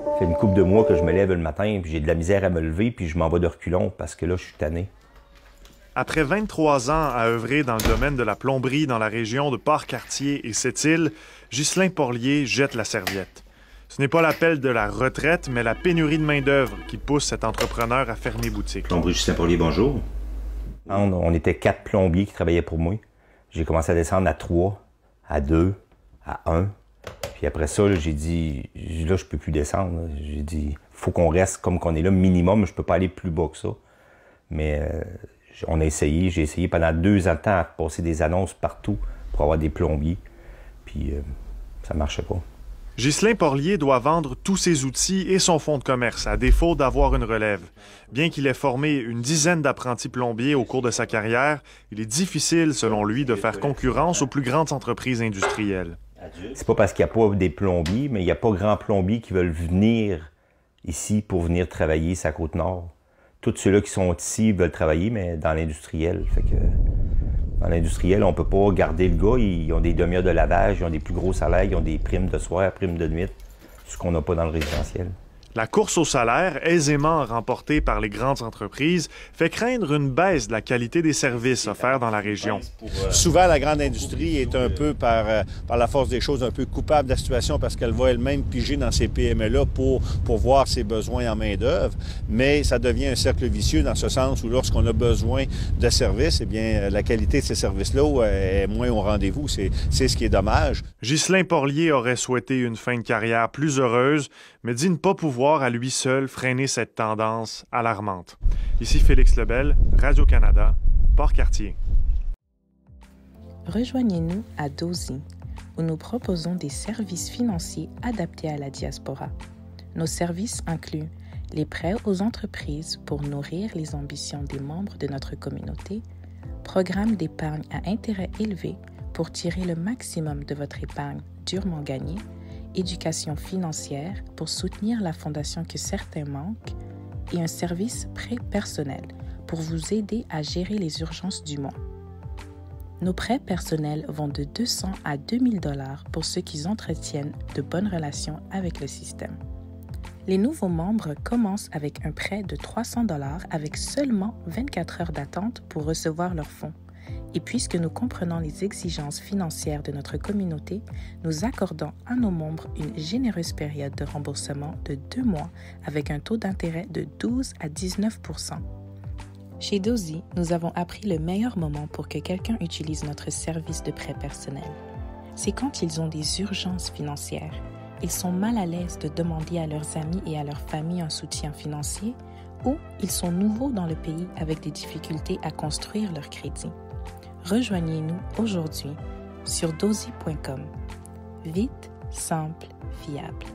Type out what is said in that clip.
Ça fait une couple de mois que je me lève le matin, puis j'ai de la misère à me lever, puis je m'en vais de reculons parce que là, je suis tanné. Après 23 ans à œuvrer dans le domaine de la plomberie dans la région de Port-Cartier et Sept-Îles, Ghislain Porlier jette la serviette. Ce n'est pas l'appel de la retraite, mais la pénurie de main-d'œuvre qui pousse cet entrepreneur à fermer boutique. Plomberie Ghislain Porlier, bonjour. On était 4 plombiers qui travaillaient pour moi. J'ai commencé à descendre à 3, à 2, à 1. Puis après ça, j'ai dit, là, je peux plus descendre. J'ai dit, faut qu'on reste comme qu'on est là, minimum. Je peux pas aller plus bas que ça. Mais on a essayé. J'ai essayé pendant 2 ans de temps à passer des annonces partout pour avoir des plombiers. Puis ça marchait pas. Ghislain Porlier doit vendre tous ses outils et son fonds de commerce, à défaut d'avoir une relève. Bien qu'il ait formé une dizaine d'apprentis plombiers au cours de sa carrière, il est difficile, selon lui, de faire concurrence aux plus grandes entreprises industrielles. C'est pas parce qu'il n'y a pas des plombiers, mais il n'y a pas grand plombiers qui veulent venir ici pour venir travailler sur la Côte-Nord. Tous ceux-là qui sont ici veulent travailler, mais dans l'industriel. Fait que dans l'industriel, on peut pas garder le gars. Ils ont des demi-heures de lavage, ils ont des plus gros salaires, ils ont des primes de soir, primes de nuit, ce qu'on n'a pas dans le résidentiel. La course au salaire, aisément remportée par les grandes entreprises, fait craindre une baisse de la qualité des services offerts dans la région. Souvent, la grande industrie est un peu, par la force des choses, un peu coupable de la situation parce qu'elle va elle-même piger dans ces PME-là pour voir ses besoins en main-d'œuvre. Mais ça devient un cercle vicieux dans ce sens où lorsqu'on a besoin de services, eh bien, la qualité de ces services-là est moins au rendez-vous. C'est ce qui est dommage. Ghislain Porlier aurait souhaité une fin de carrière plus heureuse, mais dit ne pas pouvoir à lui seul freiner cette tendance alarmante. Ici Félix Lebel, Radio-Canada, Port-Cartier. Rejoignez-nous à Dozy, où nous proposons des services financiers adaptés à la diaspora. Nos services incluent les prêts aux entreprises pour nourrir les ambitions des membres de notre communauté, programmes d'épargne à intérêt élevé pour tirer le maximum de votre épargne durement gagnée, éducation financière pour soutenir la fondation que certains manquent et un service prêt personnel pour vous aider à gérer les urgences du mois. Nos prêts personnels vont de 200 à 2000 $ pour ceux qui entretiennent de bonnes relations avec le système. Les nouveaux membres commencent avec un prêt de 300 $ avec seulement 24 heures d'attente pour recevoir leurs fonds. Et puisque nous comprenons les exigences financières de notre communauté, nous accordons à nos membres une généreuse période de remboursement de 2 mois avec un taux d'intérêt de 12 à 19 %. Chez Dozy, nous avons appris le meilleur moment pour que quelqu'un utilise notre service de prêt personnel. C'est quand ils ont des urgences financières. Ils sont mal à l'aise de demander à leurs amis et à leur famille un soutien financier ou ils sont nouveaux dans le pays avec des difficultés à construire leur crédit. Rejoignez-nous aujourd'hui sur dozy.com. Vite, simple, fiable.